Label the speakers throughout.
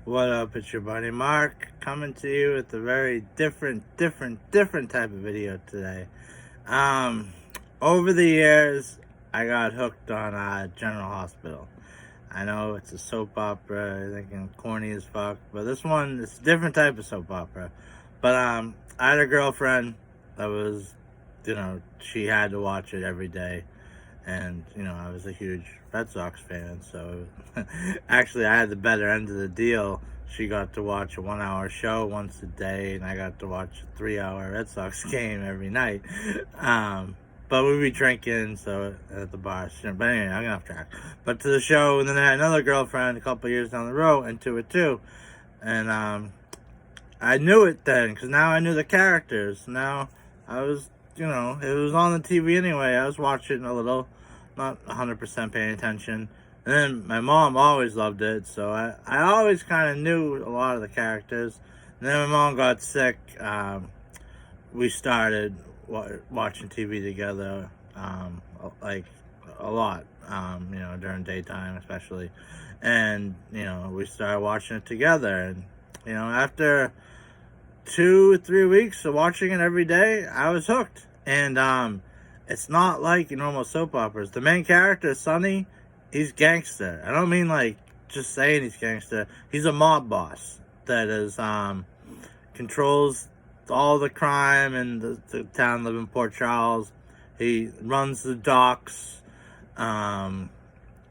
Speaker 1: What up? It's your buddy Mark coming to you with a very different type of video today. Um, Over the years, I got hooked on General Hospital. I know it's a soap opera, you're thinking corny as fuck, but this one is a different type of soap opera. But I had a girlfriend that was, she had to watch it every day. And, I was a huge Red Sox fan, so actually I had the better end of the deal. She got to watch a 1-hour show once a day, and I got to watch a 3-hour Red Sox game every night. But we'd be drinking, so at the bar. But anyway, I'm getting off track. But to the show, and then I had another girlfriend a couple years down the road into it too. And I knew it then, because now I knew the characters. Now I was, it was on the TV anyway. I was watching a little. Not 100% paying attention. And then my mom always loved it, so I always kind of knew a lot of the characters. And then my mom got sick. We started watching TV together, like a lot, during daytime especially. And, we started watching it together. And, after 2 or 3 weeks of watching it every day, I was hooked. And, it's not like your normal soap operas. The main character, Sonny, he's gangster. I don't mean like just saying he's gangster. He's a mob boss that is controls all the crime in the town of in Port Charles. He runs the docks. And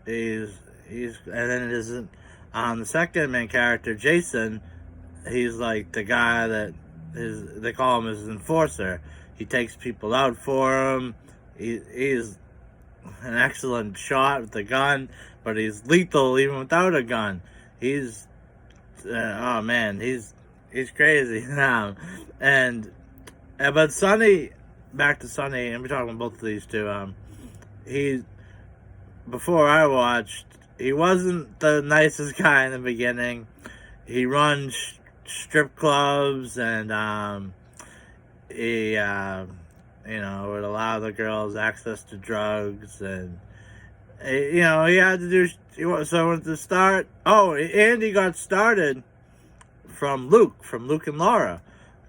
Speaker 1: then it isn't the second main character, Jason. He's like the guy that they call him his enforcer. He takes people out for him. He's an excellent shot with a gun, but he's lethal even without a gun. He's oh man, he's crazy now. But Sonny, back to Sonny, and we're talking about both of these two. Before I watched, he wasn't the nicest guy in the beginning. He runs strip clubs, and he would allow the girls access to drugs, and he had to do. So at the start, and he got started from Luke and Laura.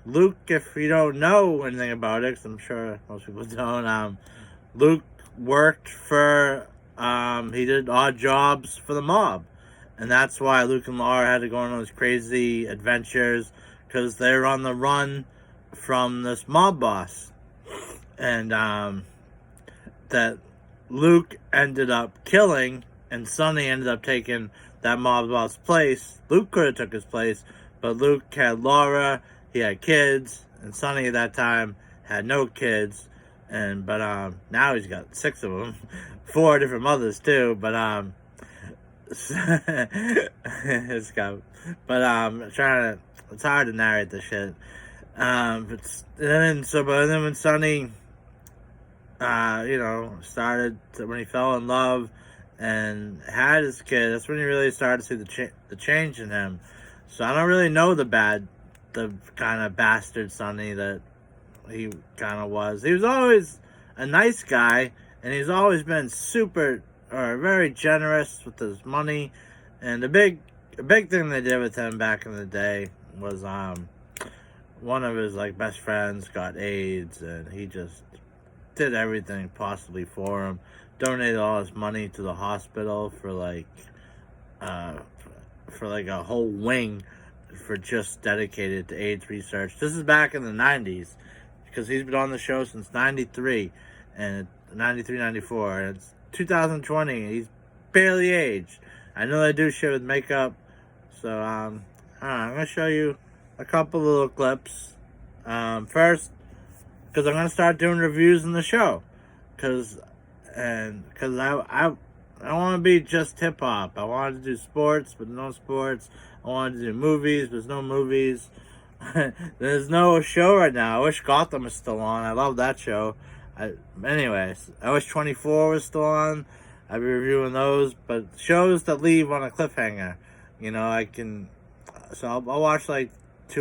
Speaker 1: Luke, if you don't know anything about it, because I'm sure most people don't, Luke worked for. He did odd jobs for the mob, and that's why Luke and Laura had to go on those crazy adventures, because they were on the run from this mob boss. And that Luke ended up killing, and Sonny ended up taking that mob boss place. Luke could have took his place, but Luke had Laura, he had kids, and Sonny at that time had no kids. But now he's got 6 of them, 4 different mothers too. But it's hard to narrate this shit. But then when Sonny, started when he fell in love and had his kid, that's when he really started to see the change in him. So I don't really know the kind of bastard Sonny that he kind of was. He was always a nice guy, and he's always been very generous with his money. And a big thing they did with him back in the day was one of his best friends got AIDS, and he just did everything possibly for him. Donated all his money to the hospital for a whole wing for just dedicated to AIDS research. This is back in the 90s, because he's been on the show since 93, and 93, 94, and it's 2020, and he's barely aged. I know they do shit with makeup, so I'm gonna show you a couple little clips. First, because I'm gonna start doing reviews in the show, because I want to be just hip hop. I wanted to do sports, but no sports. I wanted to do movies, but there's no movies. There's no show right now. I wish Gotham was still on. I love that show. Anyways, I wish 24 was still on. I'd be reviewing those, but shows that leave on a cliffhanger, so I'll watch 2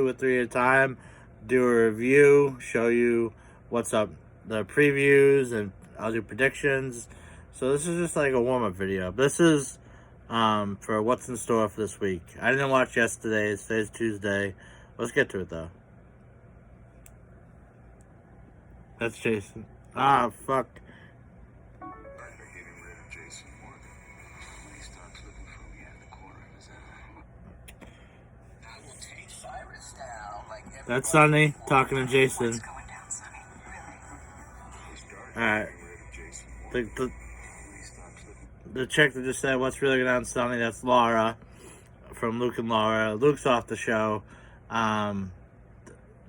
Speaker 1: or 3 at a time, do a review, show you what's up, the previews, and I'll do predictions. So this is just a warm-up video. This is for what's in store for this week. I didn't watch yesterday's. Today's Tuesday. Let's get to it though. That's Jason. Ah, fuck. That's Sonny talking to Jason. Alright. The chick that just said, "What's really going on, Sonny?" That's Laura from Luke and Laura. Luke's off the show. I don't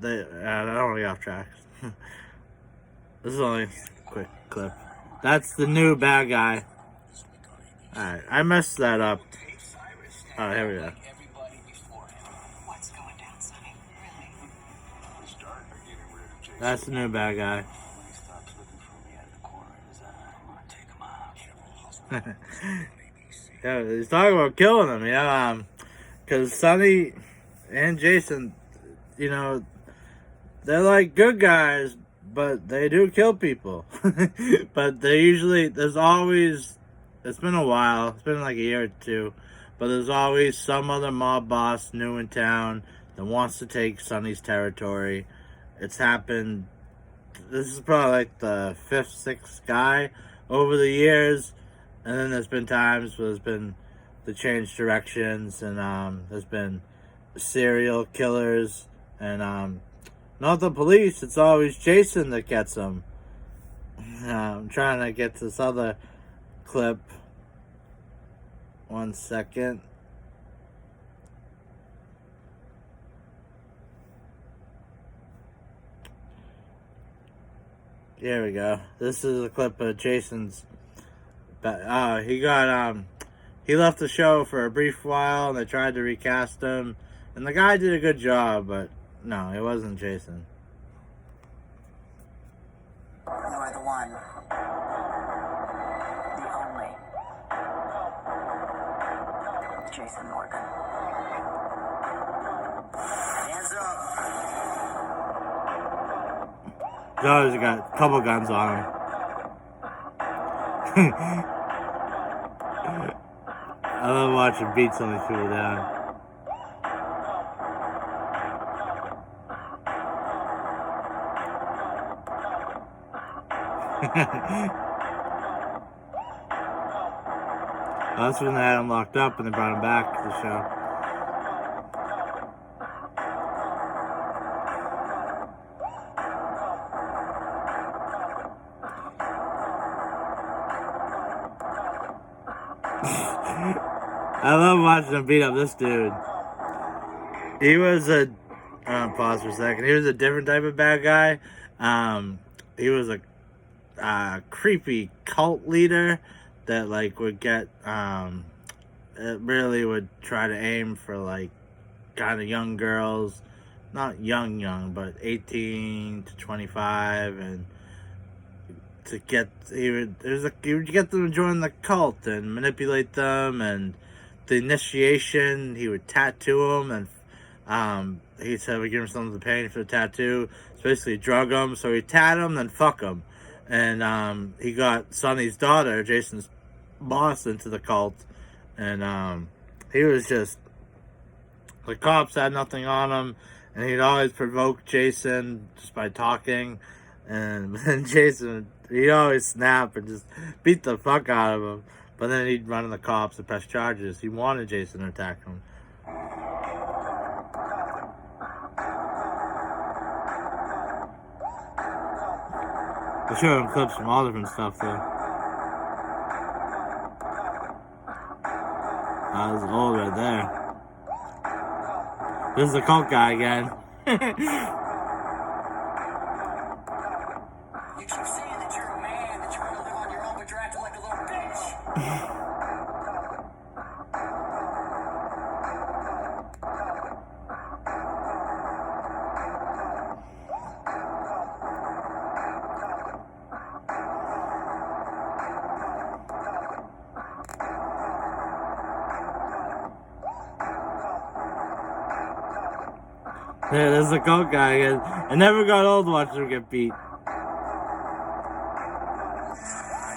Speaker 1: want to get off track. This is only a quick clip. That's the new bad guy. Alright, I messed that up. Oh, here we go. That's the new bad guy. Yeah, he's talking about killing him, yeah. Because Sonny and Jason, you know, they're like good guys, but they do kill people. But they usually, there's always, it's been a while, it's been like a year or two, but there's always some other mob boss new in town that wants to take Sonny's territory. It's happened, this is probably like the 5th, 6th guy over the years. And then there's been times where there's been the change directions, and there's been serial killers, and not the police. It's always Jason that gets them. I'm trying to get this other clip. 1 second. Here we go. This is a clip of Jason's. But he left the show for a brief while, and they tried to recast him, and the guy did a good job, but no, it wasn't Jason.
Speaker 2: You are the one, the only Jason Morgan. Hands up.
Speaker 1: He's always got a couple guns on him. I love watching beat some of these people down. That's when they had him locked up and they brought him back to the show. I love watching him beat up this dude. He was a, pause for a second. He was a different type of bad guy. He was a creepy cult leader that like would get, it really would try to aim for like kind of young girls, not young, but 18 to 25, and to get, he would get them to join the cult and manipulate them, and the initiation, he would tattoo them, and he said we give him something to pay for the tattoo. It's basically drug them, so he tat them, then fuck them. And he got Sonny's daughter, Jason's boss, into the cult, and he was just, the cops had nothing on him, and he'd always provoke Jason just by talking, and then Jason, he'd always snap and just beat the fuck out of him. But then he'd run to the cops and press charges. He wanted Jason to attack him. They show him clips from all different stuff, though. That was old right there. This is the cult guy again.
Speaker 2: You keep saying that you're a man, that you're gonna live on your own, but you're acting like a little bitch.
Speaker 1: Yeah, there's the cult guy again. I never got old watching him get beat.
Speaker 2: I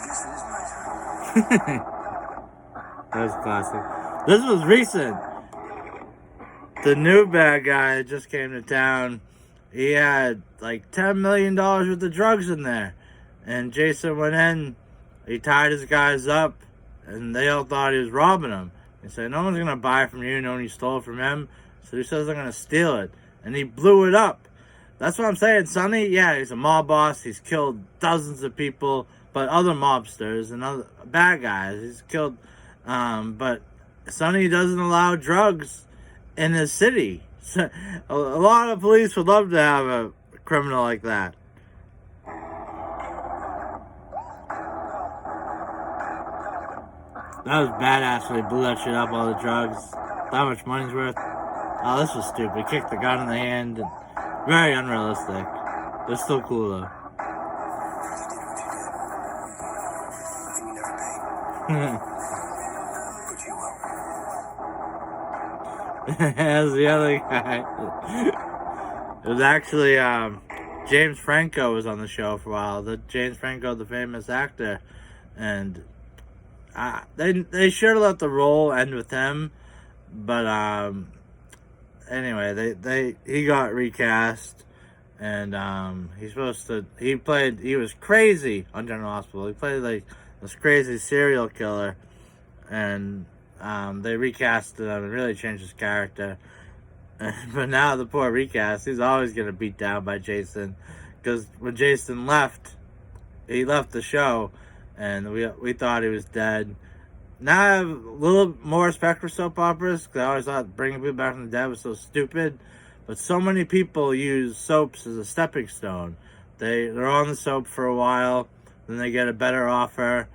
Speaker 2: guess it is my turn.
Speaker 1: That was classic. This was recent. The new bad guy just came to town. He had like $10 million worth of drugs in there. And Jason went in, he tied his guys up, and they all thought he was robbing them. He said, no one's going to buy from you, no one you stole from him. So he says, I'm going to steal it. And he blew it up. That's what I'm saying. Sonny, yeah, he's a mob boss. He's killed dozens of people, but other mobsters and other bad guys. He's killed, but Sonny doesn't allow drugs in his city. So, a lot of police would love to have a criminal like that. That was badass when they blew that shit up, all the drugs. That much money's worth. Oh, this was stupid. Kicked the gun in the hand. Very unrealistic. They're still cool, though. As the other guy. It was actually, James Franco was on the show for a while. James Franco, the famous actor. And they should have let the role end with him. But, anyway, he got recast, and he was crazy on General Hospital. He played like this crazy serial killer, and they recasted him and really changed his character. But now the poor recast, he's always gonna beat down by Jason, because when Jason left, he left the show, and we thought he was dead. Now I have a little more respect for soap operas, because I always thought bringing people back from the dead was so stupid. But so many people use soaps as a stepping stone. They're on the soap for a while, then they get a better offer,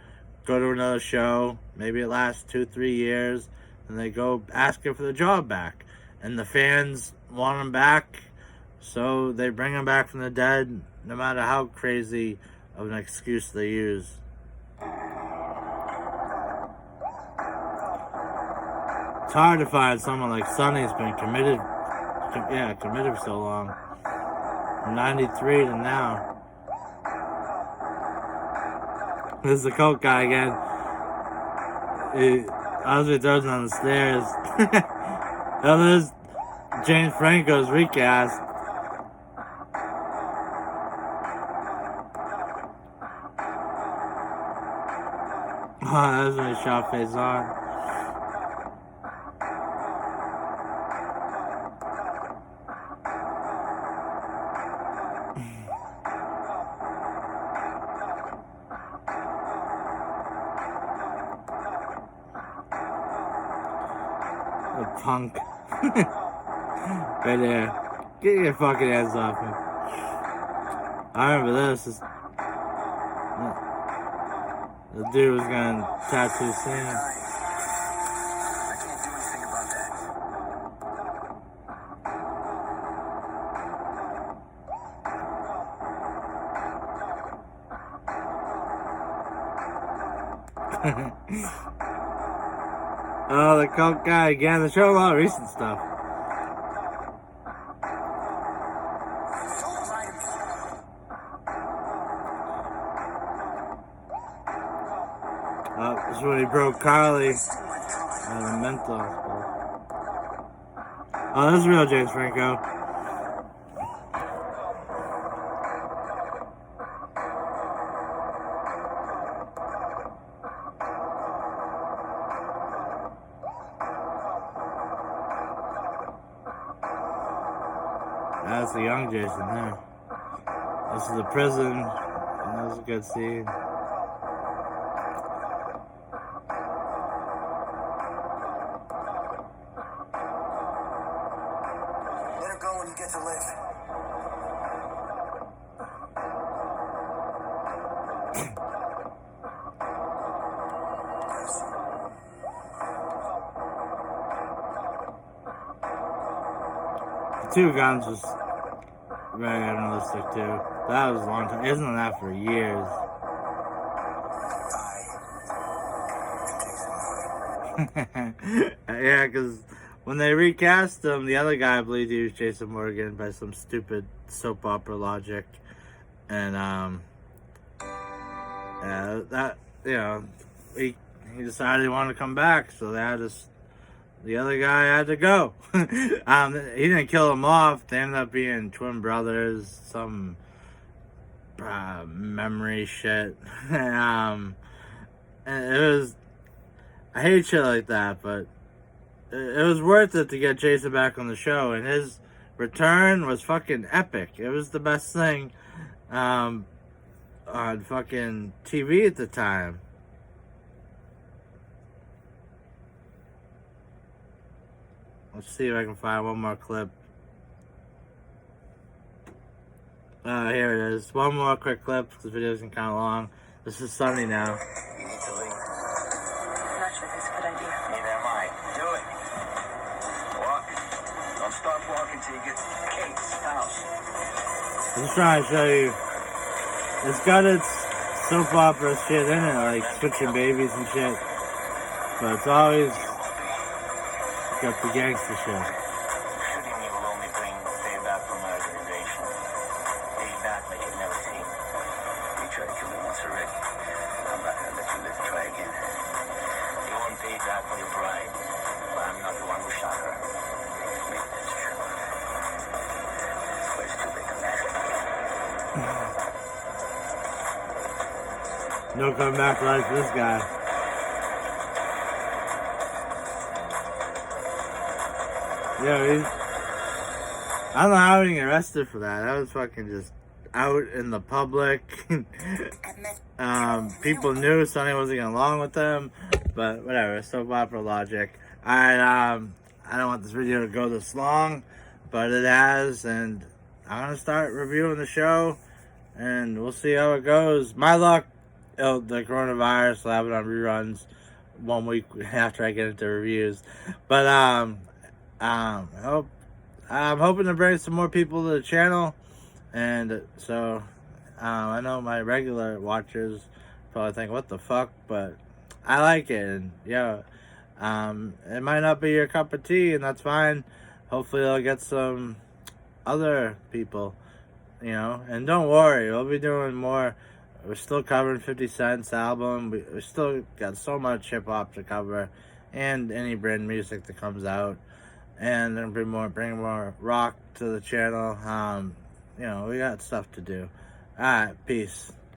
Speaker 1: go to another show, maybe it lasts 2-3 years, and they go asking for the job back. And the fans want them back, so they bring them back from the dead, no matter how crazy of an excuse they use. It's hard to find someone like Sonny who's been committed for so long. From 93 to now. This is the coke guy again. I was throws on the stairs. Oh, there's James Franco's recast. Oh, that was when he shot face on. A punk. Right there. Get your fucking hands off me. I remember this. The dude was gonna tattoo Sam.
Speaker 2: I can't do anything about that.
Speaker 1: Oh, the coke guy again. They show a lot of recent stuff. This is when he broke Carly out of the mental hospital. Oh, this is real James Franco. That's the young Jason there. This is the prison, and that was a good scene.
Speaker 2: Let her go when you get to live.
Speaker 1: The two guns was very unrealistic too. That was a long time. Isn't that for years? Yeah, because when they recast him, the other guy believed he was Jason Morgan by some stupid soap opera logic, and yeah, that he he decided he wanted to come back, so they had this. The other guy had to go. He didn't kill him off. They ended up being twin brothers, some memory shit. And it was. I hate shit like that, but it was worth it to get Jason back on the show, and his return was fucking epic. It was the best thing on fucking TV at the time. Let's see if I can find one more clip. Here it is. One more quick clip. This video's kind of long. This is Sunny now.
Speaker 2: You need to leave. I'm not sure that's a good idea. Neither am I. Do it. Walk. Don't stop walking till you get to Kate's house.
Speaker 1: I'm just trying to show you. It's got its soap opera shit in it, like switching babies and shit. But it's always got the gangster shit.
Speaker 2: Shooting me will only bring payback for my organization. Payback like you've never seen. You tried to kill me once already. I'm not gonna let you live to try again. You won't pay back for your bride, but I'm not the one who shot her. Maybe that's true. This place is too big to matter.
Speaker 1: No coming back to life for this guy. Yeah, I don't know how he got arrested for that. That was fucking just out in the public. People knew Sonny wasn't getting along with them, but whatever. Soap opera logic. I don't want this video to go this long, but it has, and I'm gonna start reviewing the show, and we'll see how it goes. My luck, the coronavirus will have it on reruns 1 week after I get into reviews, but I'm hoping to bring some more people to the channel, and so I know my regular watchers probably think, what the fuck, but I like it, and yeah, it might not be your cup of tea, and that's fine. Hopefully I'll get some other people, you know, and don't worry, we'll be doing more. We're still covering 50 Cent's album. We still got so much hip-hop to cover, and any brand music that comes out. And then bring more rock to the channel. You know, we got stuff to do. Alright, peace.